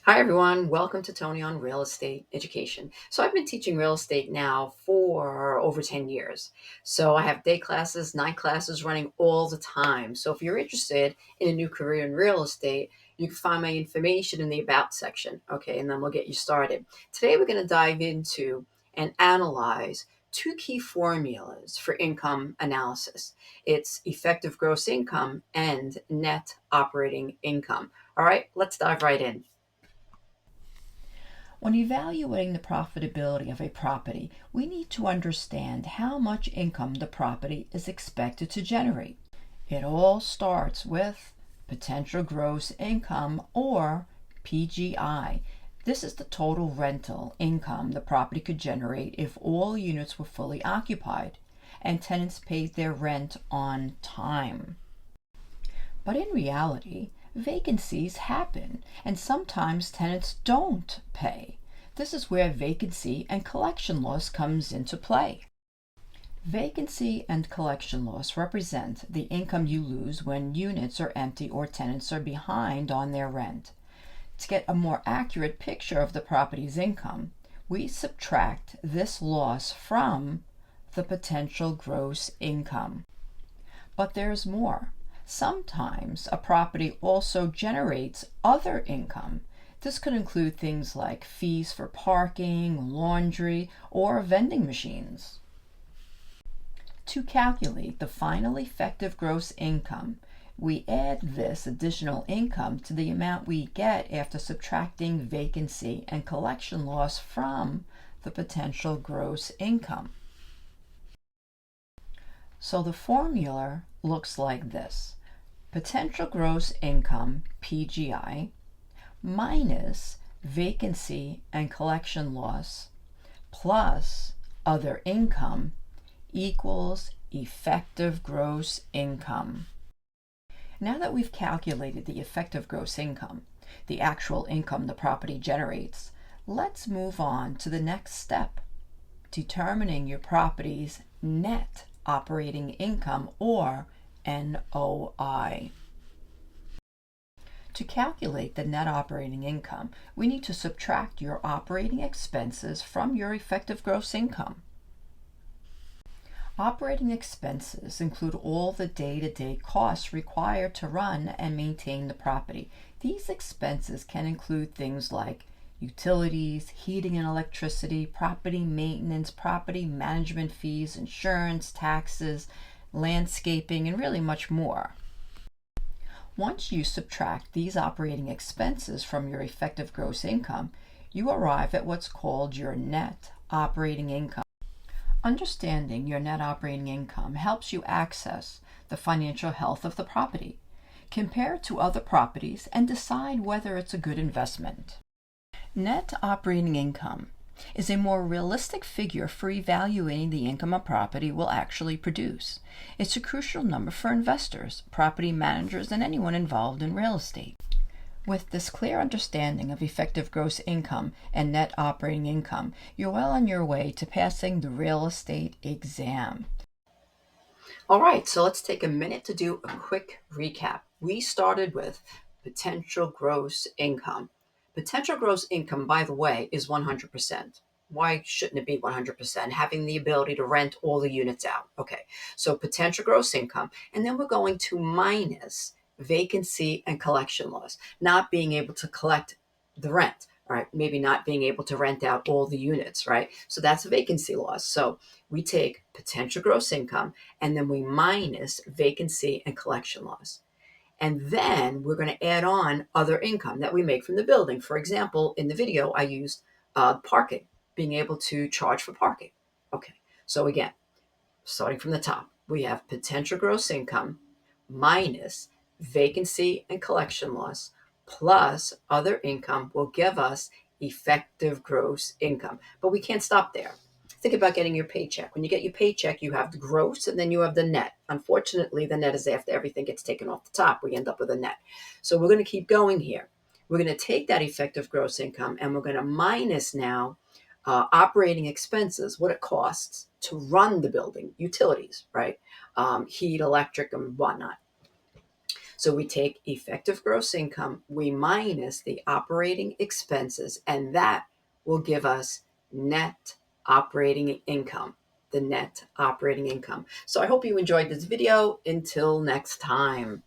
Hi, everyone. Welcome to Toni on Real Estate Education. So, I've been teaching real estate now for over 10 years. So, I have day classes, night classes running all the time. So, if you're interested in a new career in real estate, you can find my information in the About section. Okay, and then we'll get you started. Today, we're going to dive into and analyze two key formulas for income analysis. It's effective gross income and net operating income. All right, let's dive right in. When evaluating the profitability of a property, we need to understand how much income the property is expected to generate. It all starts with potential gross income, or PGI. This is the total rental income the property could generate if all units were fully occupied and tenants paid their rent on time. But in reality, vacancies happen, and sometimes tenants don't pay. This is where vacancy and collection loss comes into play. Vacancy and collection loss represent the income you lose when units are empty or tenants are behind on their rent. To get a more accurate picture of the property's income, we subtract this loss from the potential gross income. But there's more. Sometimes a property also generates other income. This could include things like fees for parking, laundry, or vending machines. To calculate the final effective gross income, we add this additional income to the amount we get after subtracting vacancy and collection loss from the potential gross income. So the formula looks like this: potential gross income, PGI, minus vacancy and collection loss, plus other income, equals effective gross income. Now that we've calculated the effective gross income, the actual income the property generates, let's move on to the next step: determining your property's net operating income, or NOI. To calculate the net operating income, we need to subtract your operating expenses from your effective gross income. Operating expenses include all the day-to-day costs required to run and maintain the property. These expenses can include things like utilities, heating and electricity, property maintenance, property management fees, insurance, taxes, landscaping, and really much more. Once you subtract these operating expenses from your effective gross income, you arrive at what's called your net operating income. Understanding your net operating income helps you access the financial health of the property, compare it to other properties, and decide whether it's a good investment. Net operating income is a more realistic figure for evaluating the income a property will actually produce. It's a crucial number for investors, property managers, and anyone involved in real estate. With this clear understanding of effective gross income and net operating income, you're well on your way to passing the real estate exam. All right, so let's take a minute to do a quick recap. We started with potential gross income. Potential gross income, by the way, is 100%. Why shouldn't it be 100%? Having the ability to rent all the units out. Okay, so potential gross income. And then we're going to minus vacancy and collection loss, not being able to collect the rent. All right, maybe not being able to rent out all the units, right? So that's a vacancy loss. So we take potential gross income and then we minus vacancy and collection loss. And then we're going to add on other income that we make from the building. For example, in the video, I used parking, being able to charge for parking. Okay, so again, starting from the top, we have potential gross income minus vacancy and collection loss plus other income will give us effective gross income. But we can't stop there. Think about getting your paycheck. When you get your paycheck, you have the gross and then you have the net. Unfortunately, the net is after everything gets taken off the top. We end up with a net. So we're going to keep going here. We're going to take that effective gross income and we're going to minus now operating expenses, what it costs to run the building, utilities, right? Heat, electric, and whatnot. So we take effective gross income, we minus the operating expenses, and that will give us net operating income, the net operating income. So I hope you enjoyed this video. Until next time.